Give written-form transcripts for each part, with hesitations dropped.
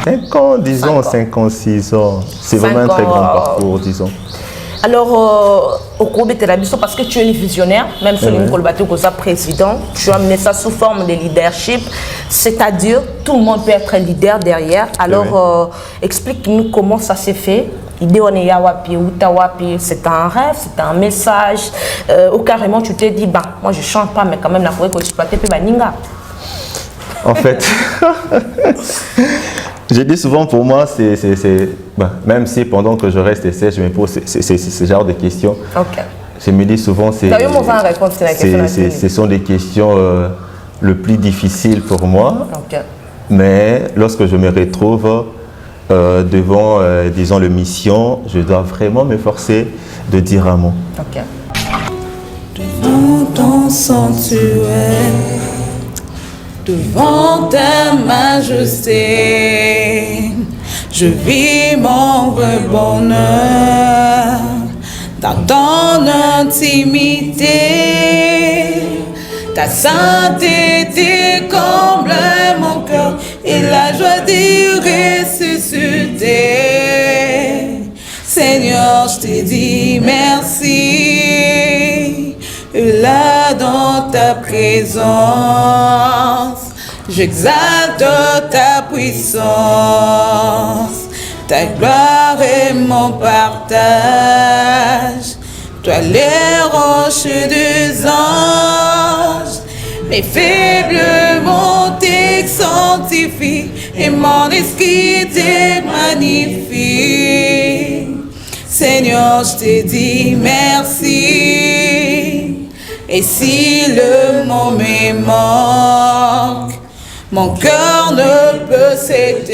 5 ans, disons, 5 ans, 6 ans. C'est vraiment un très grand parcours, disons. Alors, au cours de Terabiso, parce que tu es le visionnaire, même sur le Kolbato Goza président, tu as amené ça sous forme de leadership, c'est-à-dire tout le monde peut être leader derrière. Alors, explique-nous comment ça s'est fait. C'est un rêve, c'est un message, ou carrément tu t'es dit, bah, moi je chante pas, mais quand même la forêt que je peux Ninga. En fait, je dis souvent pour moi, même si pendant que je reste ici, je me pose ce genre de questions. Okay. Je me dis souvent, ce sont des questions le plus difficiles pour moi. Okay. Mais lorsque je me retrouve devant, disons, le mission, je dois vraiment m'efforcer de dire un mot. Okay. Devant ton sanctuaire, devant ta majesté, je vis mon vrai bonheur dans ton intimité. Ta sainteté comble mon cœur et la joie d'y ressusciter. Seigneur, je te dis merci. Là dans ta présence, j'exalte ta puissance, ta gloire est mon partage. Toi les roches des anges, mes faibles mots t'exsanctifient et mon esprit te magnifie. Seigneur, je te dis merci. Et si le mot me manque, mon cœur ne peut s'éteindre.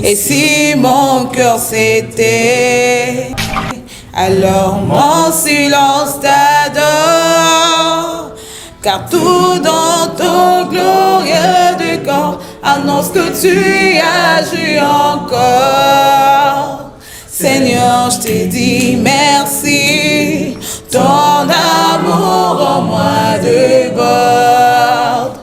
Et si mon cœur s'éteint, alors mon silence t'adore. Car tout dans ton glorieux décor annonce que tu agis encore. Seigneur, je te dis merci. Ton amour en moi déborde.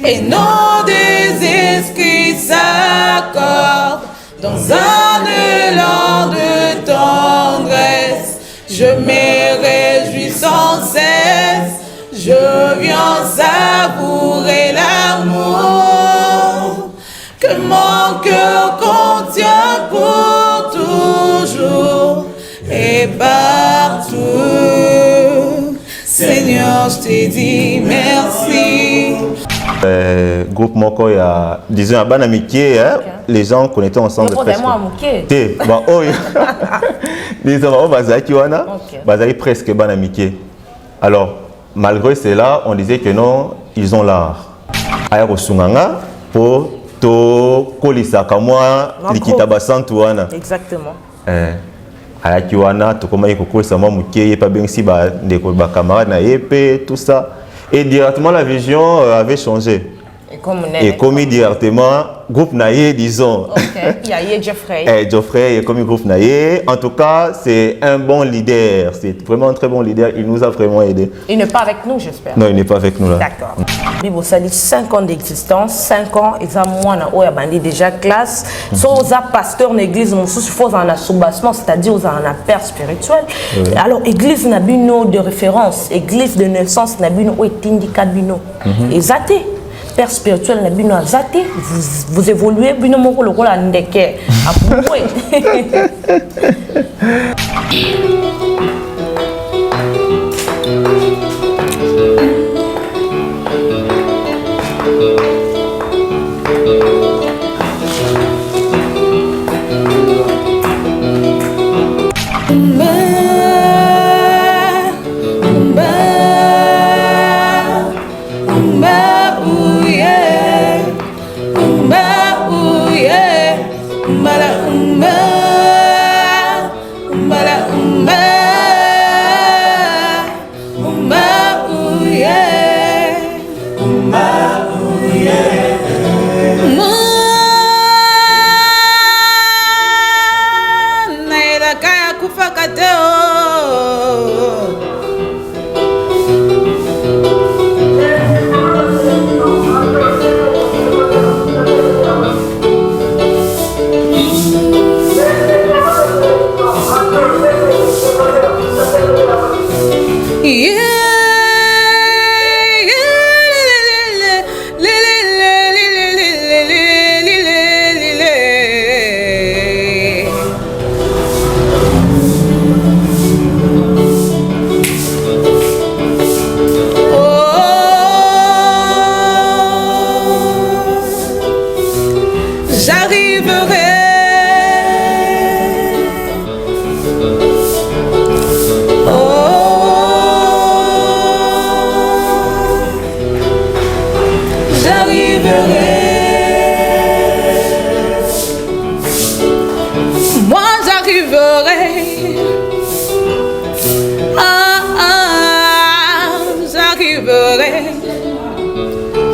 Et nos esprits s'accordent dans un élan de tendresse. Je me réjouis sans cesse. Je viens savourer l'amour que mon cœur contient pour toujours et partout. Seigneur, je te dis merci. Groupe Moko, il y a, disons, à Banamiké, les gens connaissaient ensemble presque. Bon, oh, disons, oh, Bazaki presque Banamiké. Alors, malgré cela, on disait que non, ils ont l'art. Aïro Sunganga pour to kolisa kamwa likitaba santuana. Exactement. Ayakiwana to koma yiko sama muke pas bien si ba ndeko ba camarade na yep tout ça et directement la vision avait changé. Et comme directement groupe naïe disons. OK, il y a Geoffrey. Geoffrey et comme groupe naïe, en tout cas, c'est un bon leader, c'est vraiment un très bon leader, il nous a vraiment aidé. Il n'est pas avec nous, j'espère. Non, il n'est pas avec nous là. D'accord. Bibo ça dit 5 ans d'existence, 5 ans ils ont moi na oya bandi déjà classe. So aux pasteur l'église mon sous faut en soubassement, c'est-à-dire aux en père spirituel. Alors église na bino de référence, église de naissance na bino o tindika bino. Exacté. Père spirituel na bino azate vous évoluez bino moko lokola ndeke apoué. j'arriverai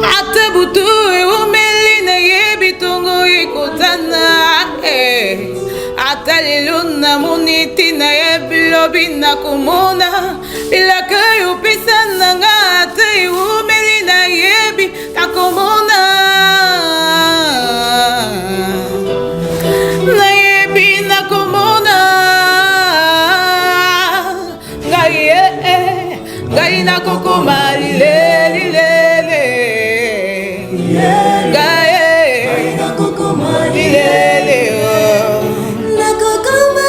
à te boutou et au méline yebitongo ikotana ataliluna muniti na yebilobina kumona bilaka yupisana ngate u melina yebi takomona na yebi nakomona ngaye ngai nakokoma lilelile ngaye nakokoma lilele nakokoma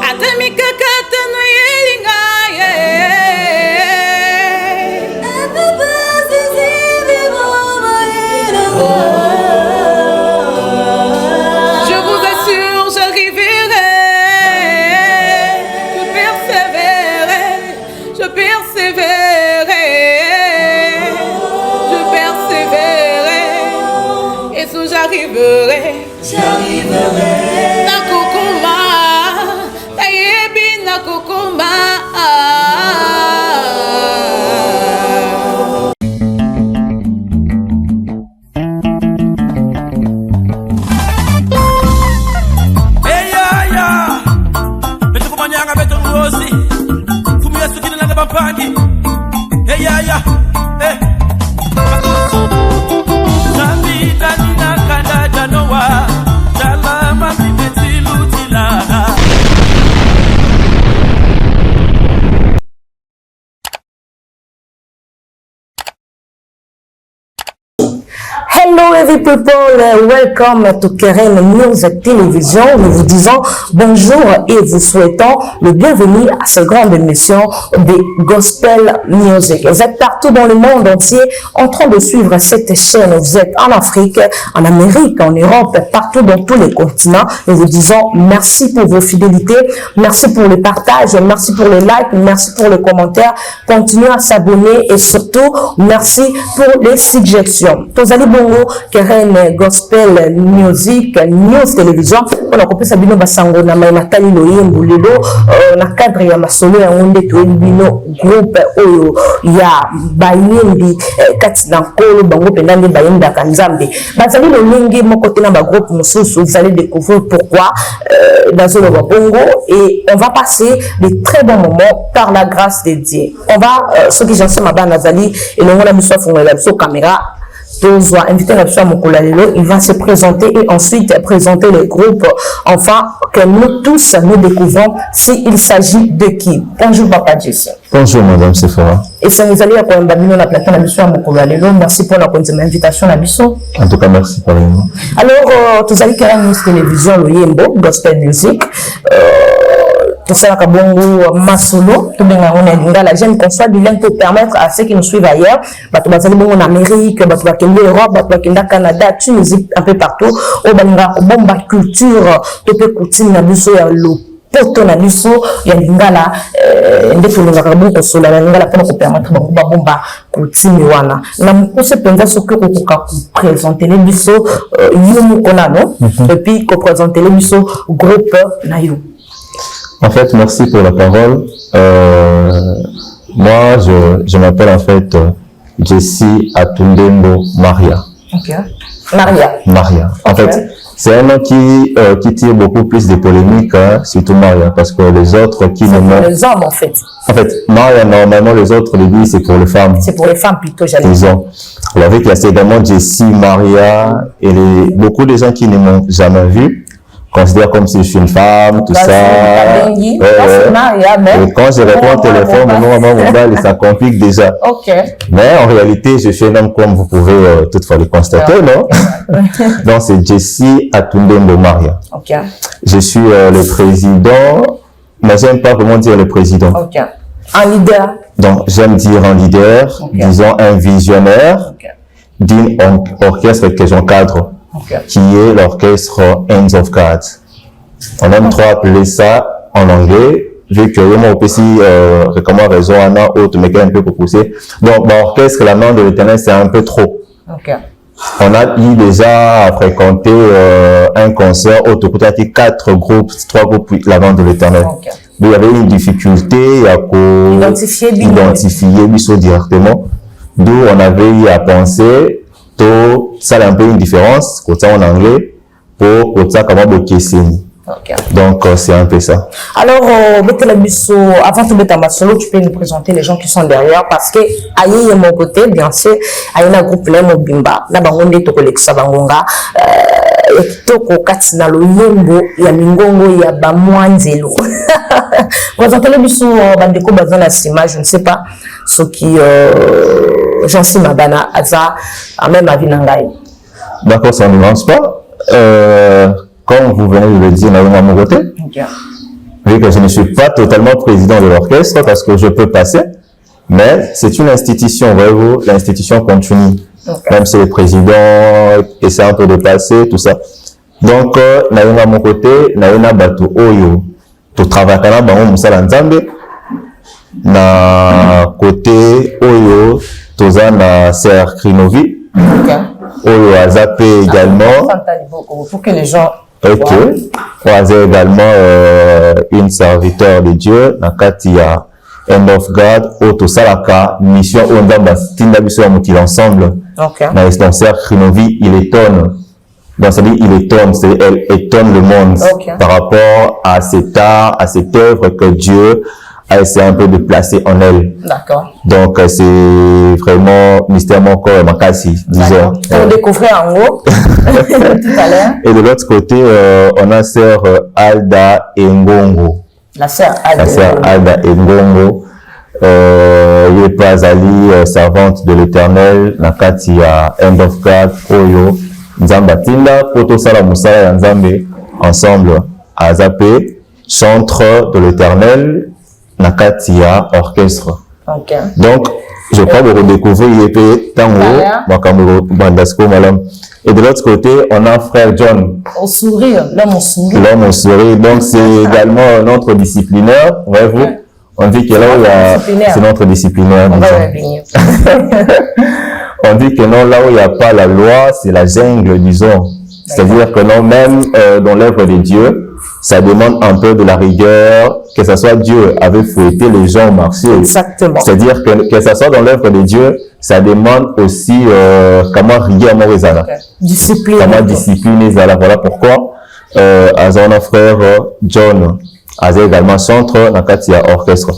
atamikakata no yelingaye je vous assure j'arriverai. Je persévérerai, et si j'arriverai, nakokoma, tayebi nakokoma. Hello every people, welcome to Keren News Télévision. Nous vous disons bonjour et vous souhaitons le bienvenu à cette grande émission de Gospel Music. Vous êtes partout dans le monde entier en train de suivre cette chaîne. Vous êtes en Afrique, en Amérique, en Europe, partout dans tous les continents. Nous vous disons merci pour vos fidélités, merci pour le partage, merci pour les likes, merci pour les commentaires. Continuez à s'abonner et surtout merci pour les suggestions. Vous allez bongo Keren Gospel Music News Télévision. On a coupé Sabino Basango na Nathalie Loyembo lelo na cadre ya masolo ya onde to bino groupe oyo ya bayembi kati na nkolo bango pendande bayembi ya Kanzambe. Bazali lolingi moko te na ba groupe mususu, vous allez découvrir pourquoi dans le bongo et on va passer de très bons moments par la grâce de Dieu. On va ce qui j'en sais ma Nazali et le la mission font la caméra. Invité il va se présenter et ensuite présenter le groupe. Enfin, que nous tous nous découvrons s'il s'agit de qui. Bonjour Papa Jesse. Bonjour Madame Sephora. Et si vous allez à la plateforme merci pour la invitation à Bissot. En tout cas, merci pour le nom. Alors, vous allez créer une télévision, le Yembo, Gospel Music. Tout ça, Kabongo, Masolo, tout bien, on est la jeune conçoit du lien pour permettre à ceux qui nous suivent ailleurs, en Amérique, en Europe, en Canada, Tunisie, un peu partout, au Banga, culture, tout peut coutume, na biso ya lo poto na biso ya lingala, ndefu lingala bon kosola na lingala pour permettre bomba coutume wana. Na mukose penza soki ko présenter les biso yumu konano, et puis ko présenter les biso groupe na yo. En fait, merci pour la parole. Moi, je m'appelle en fait Jessie Atundembo Maria. Ok. Maria. Maria. En fait, c'est un nom qui tire beaucoup plus de polémiques, hein, surtout Maria, parce que les autres qui ne pour les hommes, en fait. En fait, Maria, normalement, les autres les disent c'est pour les femmes. C'est pour les femmes plutôt, j'allais dire. Disons. Avec précédemment Jessie, Maria, et beaucoup de gens qui ne m'ont jamais vu considère comme si je suis une femme, tout ça. Et quand je réponds au téléphone, mon ça complique déjà. Mais en réalité, je suis un homme comme vous pouvez toutefois le constater, non? Donc c'est Jessie Atundembo Maria. Je suis le président, mais j'aime pas comment dire le président. Un leader. Donc j'aime dire un leader, disons un visionnaire d'un orchestre que j'encadre. Qui est l'orchestre Hands of God. On aime trop appeler ça en anglais, vu que moi aussi, comment raison un an autre, mais un peu pour pousser. Donc, l'orchestre, la main de l'Éternel, c'est un peu trop. on a eu déjà à fréquenter un concert où tout a été 4 groupes, 3 groupes la bande de l'Éternel. Okay. Il y avait une difficulté à identifier Bisso directement, d'où on avait eu à penser ça a un peu une différence, comme ça en anglais, pour ça comment Bokeseni. Okay. Donc, c'est un peu ça. Alors, avant de mettre ma solo, tu peux nous présenter les gens qui sont derrière parce que, aïe, de mon côté, bien sûr, aïe, un groupe là, Mobimba, là, bangonde, toko lexa bangonga, toko katina lo yombo, ya mingongo, ya bamwanzelo. Présentez le biso, bandeko, bazan la sima, je ne sais pas, ce qui, j'en sais ma bana, aza, même ma vie n'angaï. D'accord, ça ne lance pas. Comme vous venez de le dire, à mon côté, vu que je ne suis pas totalement président de l'orchestre parce que je peux passer, mais c'est une institution, voyez-vous, l'institution continue. Même si le président essaie un peu de passer, tout ça. Donc, à mon côté, na bato oyo, to travaille dans Moussala Nzambe, na côté oyo, toza na Ser Krinovi, oyo a zappé également. Pour que les gens. Ok. On a également une serviteur de Dieu, Nakatia, End of God, Auto Salaka, mission Ondamba, Tinda Bisso Moutil ensemble. Ok. Dans les concerts Krinovi, il étonne. Donc, ça dit, il étonne, elle étonne le monde par rapport à cet art, à cette œuvre que Dieu a essayé un peu de placer en elle. D'accord. Donc, c'est vraiment mystèrement encore Makassi, disons. On découvrait en haut, tout à l'heure. Et de l'autre côté, on a sœur Alda Ngongo. La sœur Alda. La sœur Alda Ngongo. Il est pas Ali, servante de l'Éternel, Nakatia, End of God, Oyo, Nzamba Tinda, Poto Sala Moussala Nzambe, ensemble, à Zapé, chantre de l'Éternel, Nakatia orchestre. Okay. Donc, je crois que vous redécouvrez l'IEP Tango, Makamuro, Bandasko, Malam. Et de l'autre côté, on a frère John. Au sourire, l'homme au sourire. L'homme au sourire. Donc, c'est également notre disciplinaire. Voyez-vous, on dit que là où il y a, c'est notre disciplinaire. On dit que non, là où il n'y a pas la loi, c'est la jungle, disons. C'est-à-dire que non, même dans l'œuvre de Dieu, ça demande un peu de la rigueur, que ce soit Dieu avait fouetté les gens au marché. Exactement. C'est-à-dire que ce soit dans l'œuvre de Dieu, ça demande aussi comment rigueur Morizana. Discipline. Comment discipliner Zala. Voilà pourquoi Azana frère John, Azé également chantre, Nakatia orchestre.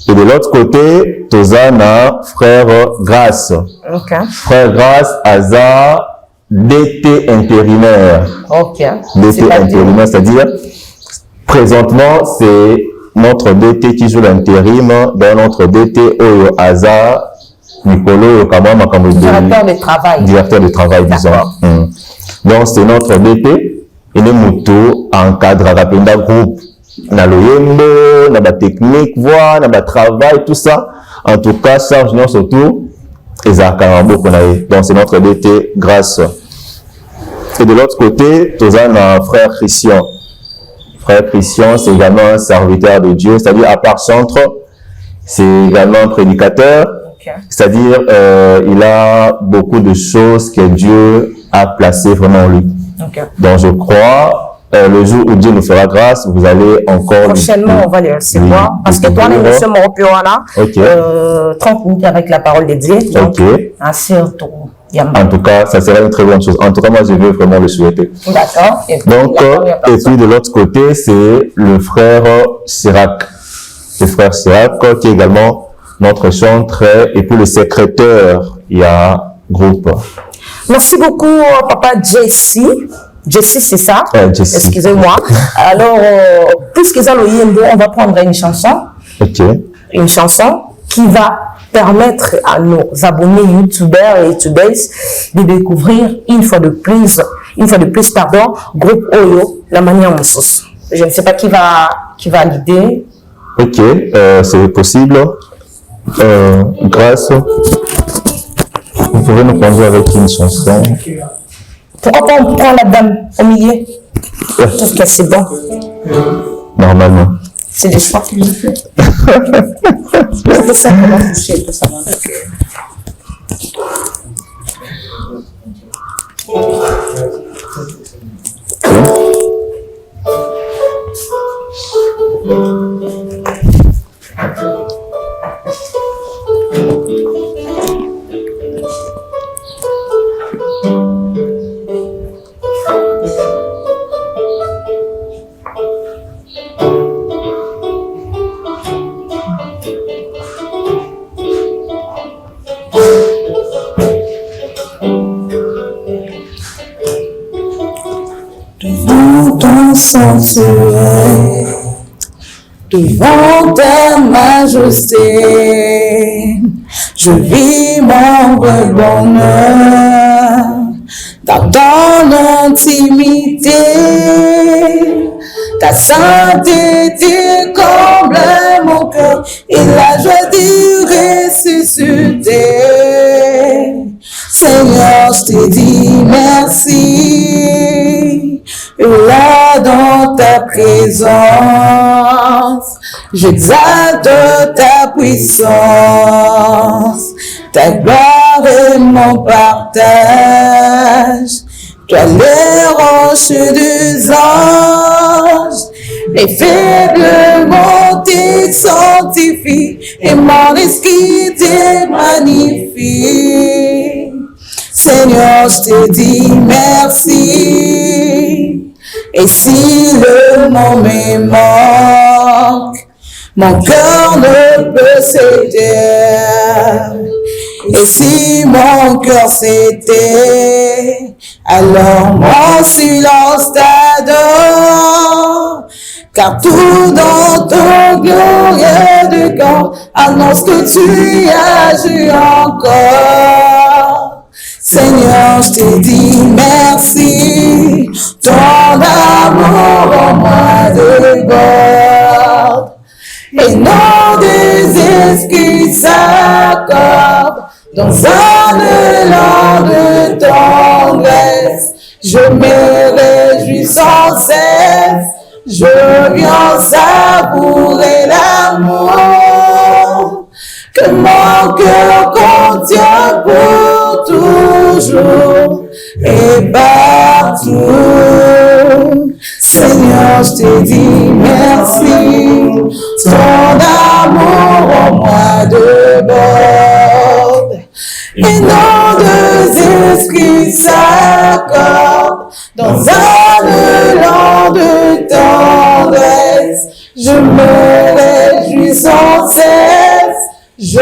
Et de l'autre côté, Tozana frère Grâce. Okay. Frère Grâce, Aza DT intérimaire. Ok. DT intérimaire, c'est-à-dire, présentement, c'est notre DT qui joue l'intérim dans notre DT Oyo Aza Nicolo Kamama comme directeur de travail. Directeur de travail, disons. Donc, c'est notre DT. Il est moto encadre à Rapenda groupe. Na loyembo, na ba technique, voix, na ba travail, tout ça. En tout cas, charge non surtout. Et ça donc, c'est notre DT grâce. Et de l'autre côté, tu as un frère Christian. Frère Christian, c'est également un serviteur de Dieu, c'est-à-dire à part chantre, c'est également un prédicateur. Okay. C'est-à-dire, il a beaucoup de choses que Dieu a placées vraiment en lui. Okay. Donc, je crois, le jour où Dieu nous fera grâce, vous allez encore... Prochainement, on va les recevoir. Parce que toi, nous sommes européens, 30 minutes avec la parole de Dieu. Donc, en tout cas, ça serait une très bonne chose. En tout cas, moi, je veux vraiment le souhaiter. D'accord. Donc, et puis de l'autre côté, c'est le frère Sirac. Le frère Sirac, qui est également notre chantre, et puis le secrétaire, il y a groupe. Merci beaucoup, papa Jessie. Jessie, c'est ça? Excusez-moi. Alors, puisqu'ils ont le yembo, on va prendre une chanson. Ok. Une chanson qui va permettre à nos abonnés youtubeurs et youtubeuses de découvrir une fois de plus, groupe Oyo, la manière Moussos. Je ne sais pas qui va l'idée. Ok, c'est possible. Grâce, vous pouvez nous conduire avec une chanson. Pourquoi pas on prend la dame au milieu? Parce que c'est bon. Normalement. C'est des choix qu'il fait. C'est ça qu'on va toucher, ça va. Sanctuaire, devant ta majesté, je vis mon vrai bonheur dans l'intimité. Ta sainteté comble mon cœur et la joie d'y ressusciter. Seigneur, je te dis merci. Et là dans ta présence, j'exalte ta puissance, ta gloire est mon partage. Toi les roches des anges, les faibles montées sanctifient et mon esprit te magnifie. Seigneur, je te dis merci. Et si le nom me manque, mon cœur ne peut s'éteindre. Et si mon cœur s'éteint, alors mon silence t'adore. Car tout dans ton glorieux de corps annonce que tu agis encore. Seigneur, je te dis merci, ton amour en moi déborde. Et nos deux esprits s'accordent dans un élan de tendresse. Je me réjouis sans cesse, je viens savourer l'amour que mon cœur contient pour toujours et partout. Seigneur, je te dis merci, ton amour en moi déborde. Et nos deux esprits s'accordent dans un élan de tendresse. Je me réjouis sans cesse, je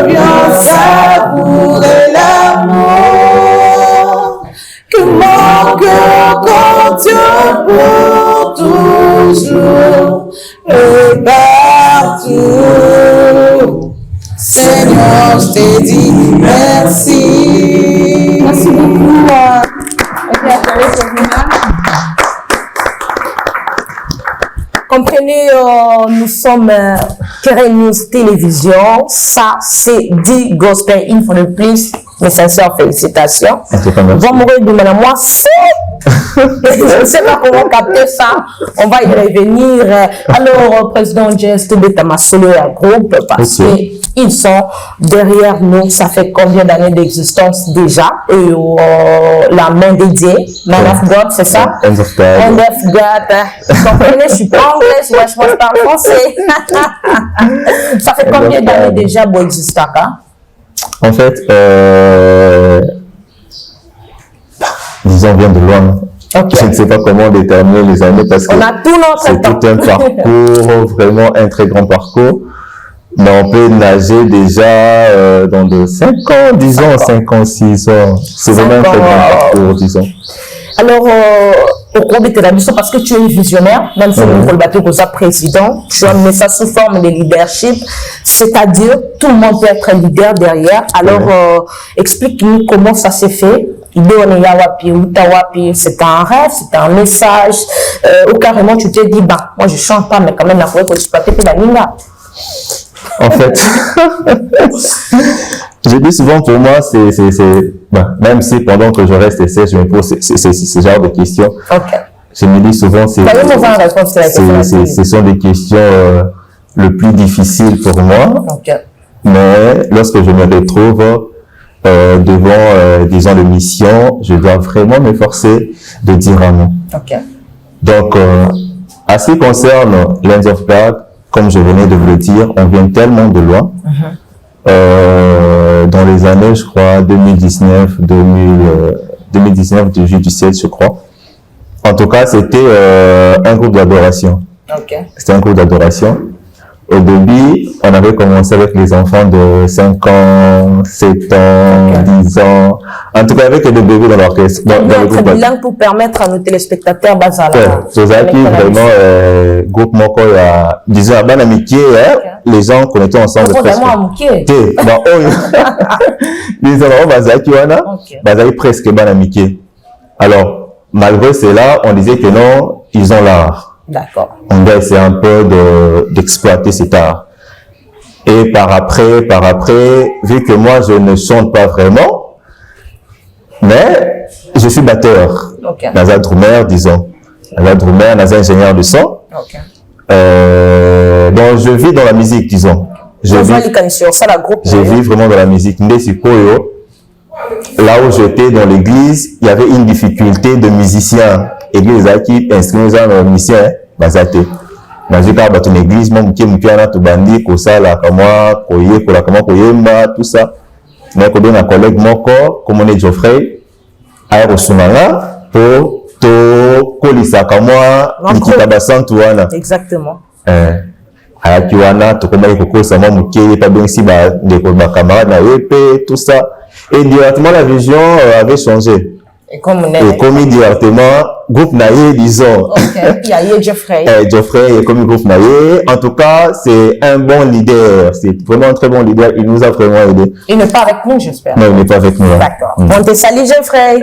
viens savourer l'amour que mon cœur contient pour toujours et partout. Seigneur, je te dis merci. Merci beaucoup. Comprenez, nous sommes Keren News Télévision. Ça, c'est dit Gospel Info de plus. Mes sincères félicitations. Bon, mourir de moi, c'est. Je ne sais pas comment capter ça. On va y revenir. Alors, président GSTB Tamasolo et un groupe, parce qu'ils sont derrière nous. Ça fait combien d'années d'existence déjà? Et la main dédiée, Man of God, c'est ça? End of God. End of God. Vous comprenez, je suis pas anglaise, moi je parle français. Ça fait combien d'années déjà pour exister? En fait, disons, vient de loin. Okay. Je ne sais pas comment déterminer les années parce que c'est tout un parcours, vraiment un très grand parcours. Mais on peut nager déjà dans de 5 ans, disons 5 ans, 6 ans. C'est vraiment un très grand parcours, disons. Alors, au cours de tes ambitions, parce que tu es visionnaire, même si le bateau que président, tu as mis ça sous forme de leadership, c'est-à-dire tout le monde peut être leader derrière. Alors, explique-nous comment ça s'est fait. C'était un rêve, c'était un message, ou carrément tu t'es dit, bah, moi je chante pas, mais quand même, il faudrait que je exploite la Nina. En fait, je dis souvent pour moi, même si pendant que je reste essai, je me pose ce genre de questions. Okay. Je me dis souvent, ce sont des questions le plus difficiles pour moi. Okay. Mais lorsque je me retrouve, devant des gens de mission, je dois vraiment m'efforcer de dire un mot. Okay. Donc, à ce qui concerne Lands of God, comme je venais de vous le dire, on vient tellement de loin. Dans les années, je crois, 2019, 2017, je crois. En tout cas, c'était un groupe d'adoration. Okay. C'était un groupe d'adoration. Au début, on avait commencé avec les enfants de 5 ans, 7 ans, 10 ans. En tout cas, avec des bébés dans l'orchestre. Très bilingue pour permettre à nos téléspectateurs basala. C'est ça qui vraiment groupe moko ya disons à Banamitié, les gens connaissaient ensemble. Vraiment amitié. Bon, les enfants bazaki wana, bazaki presque Banamitié. Alors, malgré cela, on disait que non, ils ont l'art. D'accord. On doit essayer un peu d'exploiter cet art. Et par après, vu que moi je ne chante pas vraiment, mais je suis batteur. Okay. Dans un drummer, disons. Dans un drummer, dans un ingénieur de son. Okay. Donc je vis dans la musique, disons. Je vis vraiment dans la musique. Là où j'étais dans l'église, il y avait une difficulté de musiciens. Église qui inscrit les musiciens, bazate. Dans une carte de l'église, mon qui a tout bandi, ça la comment, koyemba, tout ça. Mais quand on a un collègue moko, comme on est Geoffrey, à Rosumanga, pour to kolisa kamwa, likitabasan tuana. Exactement. À Kiwana, to comment il faut ça, moi muké, pas bien si ba des camarades na épée, tout ça. Et directement la vision avait changé. Et comme directement, groupe Naïe, disons. Okay. Il y a Geoffrey. Geoffrey est comme groupe Naïe. En tout cas, c'est un bon leader. C'est vraiment un très bon leader. Il nous a vraiment aidé. Il n'est pas avec nous, j'espère. Non, il n'est pas avec nous. D'accord. On te salue, Geoffrey.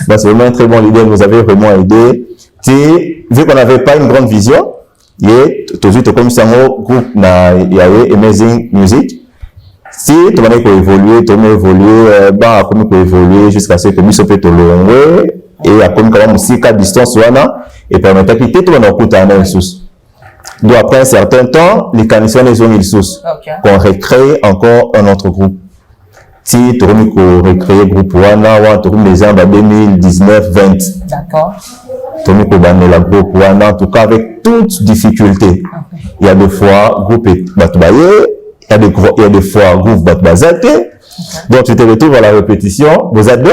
C'est vraiment un très bon leader. Il nous avait vraiment aidé. Vu qu'on n'avait pas une grande vision, il est toujours comme ça, groupe Naïe, Amazing Music. Si tu vas évoluer, tu vas évoluer, comme tu évoluer jusqu'à ce que tu sois long et à comme même aussi qu'à distance et permettre que tu vas écouter un ressource. Donc après un certain temps, les conditions les ont mis sous qu'on recrée encore un autre groupe. Si tu vas recréer groupe Wana, tu vas les gens en 2019-20. D'accord. Tu vas banner la groupe Wana, en tout cas avec toute difficulté. Il y a des fois groupe Batubaye. Il y a des fois, groupe Bazate. Donc, tu te retrouves à la répétition. Vous êtes deux.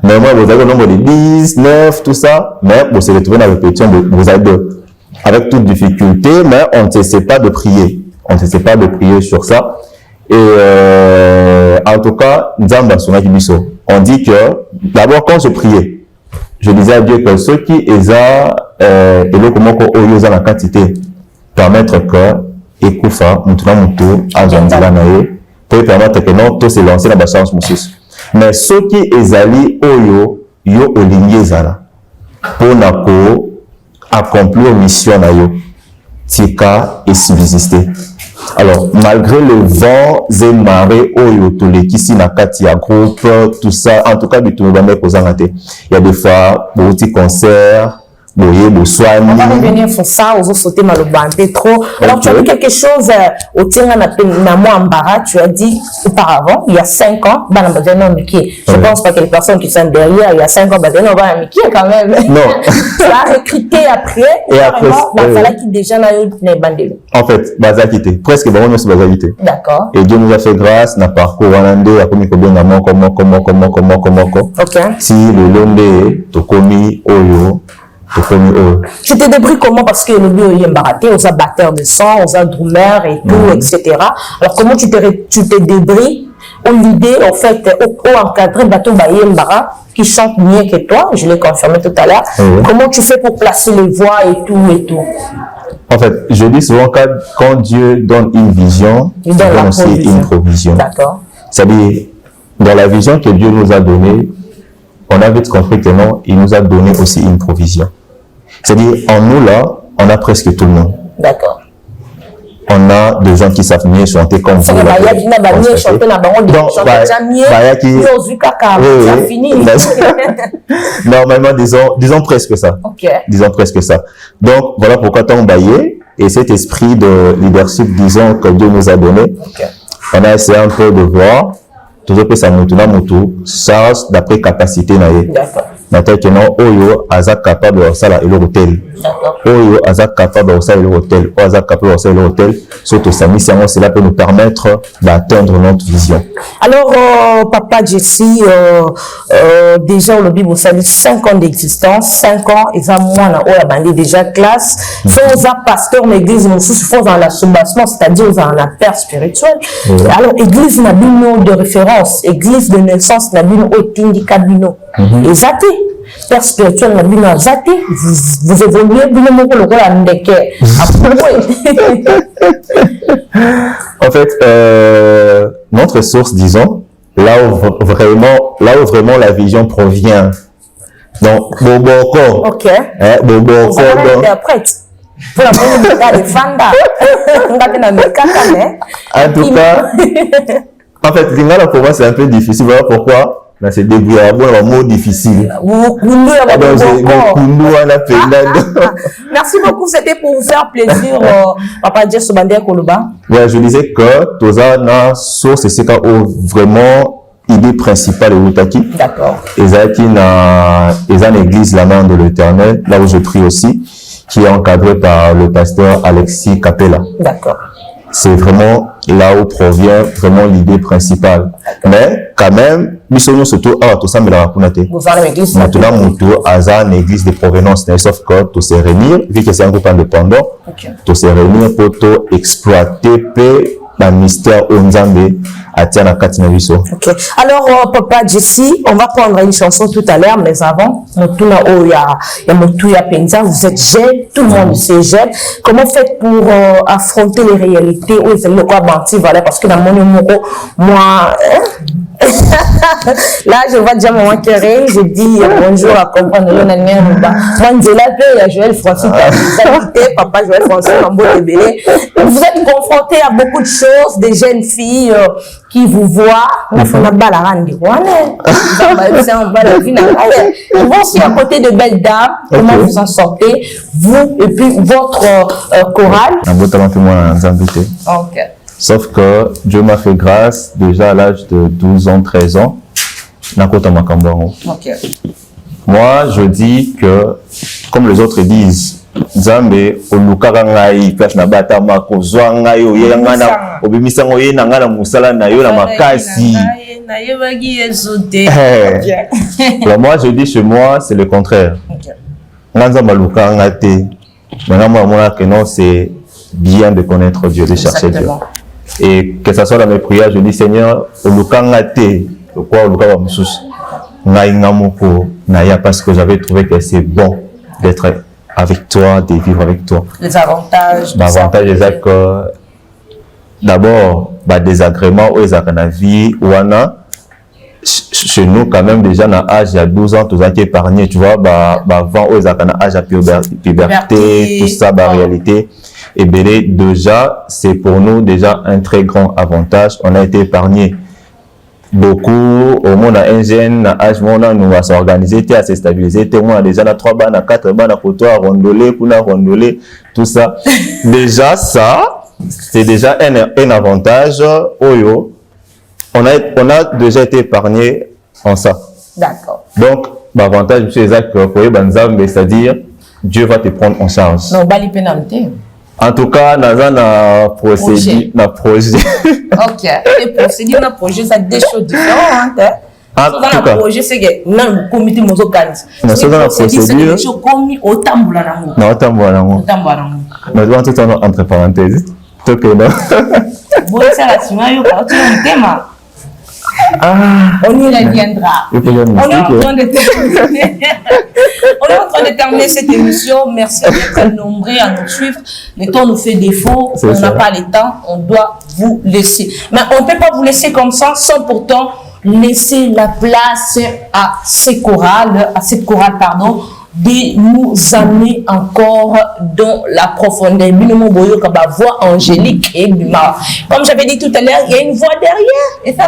Mais moi, vous avez le nombre de 10, 9, tout ça. Mais vous se retrouvez dans la répétition, vous êtes deux. Avec toute difficulté, mais on ne cesse pas de prier. On ne cesse pas de prier sur ça. Et en tout cas, on dit que, d'abord, quand je priais, je disais à Dieu que ceux qui et le comment qu'on ose la quantité, permettre que et Koufa, Moutouna Azandila Nae, pour permettre que non, tout se lancer dans la chance Moussis. Mais ceux qui ezali Oyo, yo oligné Zala, pour nako accomplir mission na yo, tika et subsister. Alors, malgré le vent, et marée, Oyo, tous les qui si na katia groupe, tout ça, en tout cas, du tout, il y a des fois, beaucoup de concerts. On va revenir sur ça, on va sauter malobandé trop. Alors, tu as dit quelque chose au Tira Embarras, tu as dit auparavant, il y a 5 ans, je pense pas que les personnes qui sont derrière, il y a 5 ans, quand même. Non. Tu as recruté après, et après, il fallait qu'il déjà n'ait bandé. En fait, Bazakité, presque, on est Bazakité. D'accord. Et Dieu nous a fait grâce, n'a parcours Wanande, a commis comment. Ok. Si le Londé, tu commis Oyo, tu te débrouilles comment? Parce que le lieu est baraté, on a batteur de son, on a drummer et tout, etc. Alors, comment tu te débrouilles? L'idée, en fait, au encadré bateau Bayembara, qui chante mieux que toi, je l'ai confirmé tout à l'heure. Comment tu fais pour placer les voix et tout et tout? En fait, je dis souvent que quand Dieu donne une vision, il donne aussi une provision. D'accord. C'est-à-dire, dans la vision que Dieu nous a donnée, on a vite compris que non, il nous a donné aussi une provision. C'est-à-dire, en nous là, on a presque tout le monde. D'accord. On a des gens qui savent mieux chanter comme vous. Normalement, disons presque ça. Okay. Disons presque ça. Donc, voilà pourquoi tant baillé et cet esprit de leadership, disons, que Dieu nous a donné. Okay. On a essayé un peu de voir. toujours que ça moto na moto charge d'après capacité na ye. D'accord. Maintenant que non oyo aza capable de ça et l'hôtel. D'accord. Oyo aza capable de ça et l'hôtel. Oyo aza capable de ça et l'hôtel. Surtout sa mission, cela peut nous permettre d'atteindre notre vision. Alors papa Jesse, déjà au lobby vous savez 5 ans d'existence, 5 ans exactement on a bandé déjà classe. Faut un pasteur l'église nous faut dans la soubassement, c'est-à-dire dans la père spirituelle. Alors église n'a bino de référence, église de naissance n'a bino au tindi kabino. Exact. Père spirituel n'a bino exact. Vous évoluez bino mon le rôle à ndeke. En fait, notre source, disons, là où vraiment la vision provient. Donc, Boboko. Ok. Boboko. Pour la première de Fanda. En tout cas, en fait, Lingala pour moi c'est un peu difficile. Voilà pourquoi. Là, c'est débrouillé un mot difficile. Merci beaucoup, c'était pour vous faire plaisir, Papa Jesse Bandé Koloba. Ouais, je disais que Toza na source c'est quand vraiment idée principale de Utaki. D'accord. Ezaki na l'église la main de l'Éternel, là où je prie aussi, qui est encadré par le pasteur Alexis Capella. D'accord. C'est vraiment là où provient vraiment l'idée principale. Mais quand même, nous sommes surtout à tout ça, mais la raconte. Maintenant, Moutou a une église de provenance, sauf que tout se réunir, vu que c'est un groupe indépendant, tout se réunir pour tout exploiter le mystère au Nzambe à Tiana Katinaviso. Ok. Alors, Papa Jesse, on va prendre une chanson tout à l'heure, mais avant, Moutou ya Moutou ya Penza, vous êtes jeune, tout le monde sait jeune. Comment faites pour affronter les réalités où ils aiment quoi mentir, voilà, parce que dans mon numéro, moi, là, je vois déjà maman Kéré, je dis bonjour à comprendre le nanien Ruba. Moi, Ndela Pe, Joël Francis, Papa Joël Francis, Mambo Tebele. Vous êtes confronté à beaucoup de choses, des jeunes filles qui vous voient. On a balle à rendre. Ils vont aussi à côté de belles dames. Comment vous en sortez, vous et puis votre chorale. Ok. Sauf que Dieu m'a fait grâce déjà à l'âge de 12 ans, 13 ans. Okay. Moi, je dis que, comme les autres disent, Nzambe olukaka ngai place na batama kozwa ngai oyengana obimisa ngoye na ngala musala na yo na makasi. Moi, je dis chez moi, c'est le contraire. Nzambe olukaka ngate. Maintenant, moi, que non, c'est bien de connaître Dieu, de chercher Dieu. Et que ce soit dans mes prières, je dis Seigneur, parce que j'avais trouvé que c'est bon d'être avec toi, de vivre avec toi. Les avantages. L'avantage est que d'abord, désagréments où ils ont la vie, ou chez nous quand même déjà dans l'âge il y a 12 ans, tout ça qui est épargné, tu vois, avant où ils ont l'âge à puberté, tout ça, réalité. Et déjà, c'est pour nous déjà un très grand avantage. On a été épargné beaucoup. Au monde à un jeune âge, on a nous à s'organiser, à se stabiliser. On a déjà 3 bancs, 4 bancs, à rondoler, tout ça. Déjà, ça, c'est déjà un avantage. On a déjà été épargné en ça. D'accord. Donc, l'avantage, c'est exact, c'est-à-dire, Dieu va te prendre en charge. Non, bali pénalité. En tout cas, nous avons un projet. Ok. Les procédures, un projet, ça des choses différentes. Un projet, c'est que nous avons un comité musical. C'est une procédure. C'est commis au tambour. Non, au tambour. Nous avons tout entre parenthèses. Tout que non. Bon, ça la suite, il y a un thème. On y reviendra. On est en train de terminer cette émission. Merci d'être nombreux à nous suivre. Le temps nous fait défaut. On n'a pas le temps. On doit vous laisser. Mais on ne peut pas vous laisser comme ça sans pourtant laisser la place à cette chorale, de nous amener encore dans la profondeur. Voix angélique et comme j'avais dit tout à l'heure, il y a une voix derrière et ça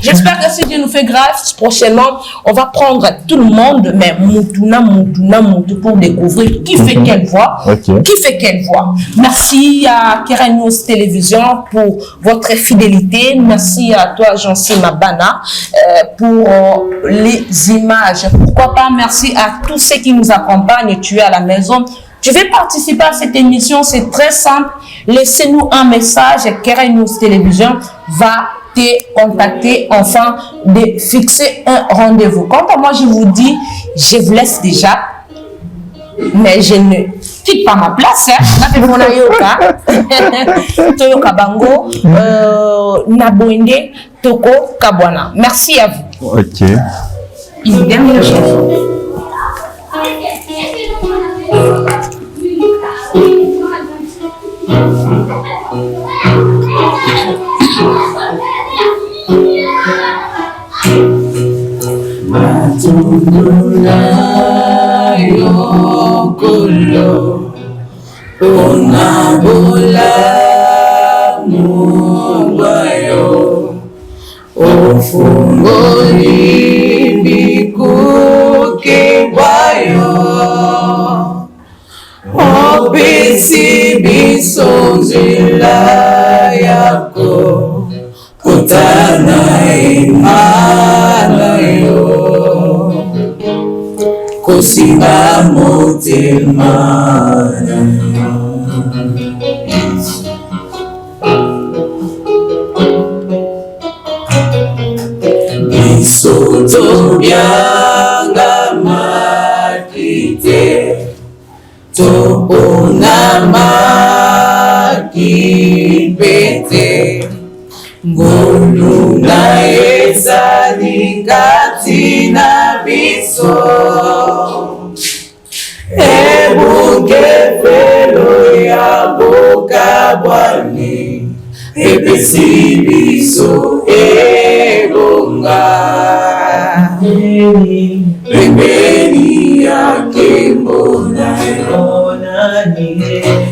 J'espère que si Dieu nous fait grâce, prochainement, on va prendre tout le monde, mais Moutouna, pour découvrir qui fait quelle voix. Qui fait quelle voix. Merci à Keren News Télévision pour votre fidélité. Merci à toi, Jancy Mabana, pour les images. Pourquoi pas, merci à tous ceux qui nous accompagnent. Tu es à la maison. Tu veux participer à cette émission, c'est très simple. Laissez-nous un message. Keren News Télévision va te contacter afin de fixer un rendez-vous. Quant à moi, je vous dis, je vous laisse déjà, mais je ne quitte pas ma place. Toyoka Bango, Naboinde, Toko Kabwana. Merci à vous. Ok. Idem, chef. Matundula yokolo onabola mubayo ofungoli bikuke bayo obisi bisonzila yako kutana imana yo kusinga motema bisoto byanga makite topona makipete ngolu na ezali kati na biso ebuke felo ya bokabwani epesi biso ebonga pembeni yake mbonayo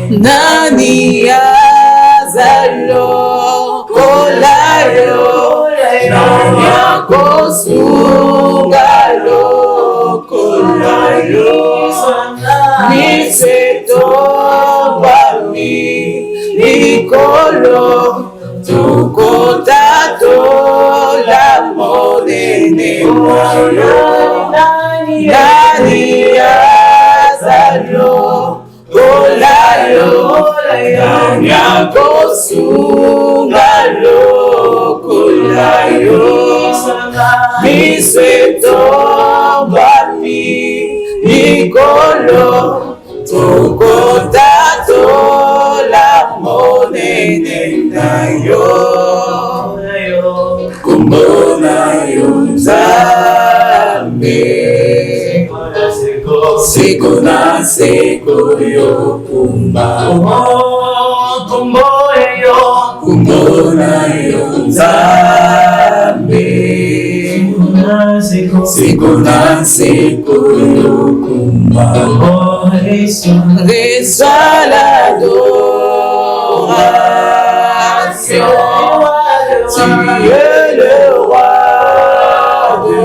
nani yazalo kolayo nani akosungalo kolayo niseto bami nikolo tukotato la monene mayo nani yazalo kolayo nani akosungalo kolayo niseto bami nikolo tukotato la monene nayo kumbona yo nzambe seko na seko yo kumbona yo nzambe seko na seko yo kumba reçois l'adoration. Tu es le roi de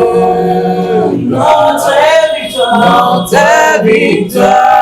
notre victoire.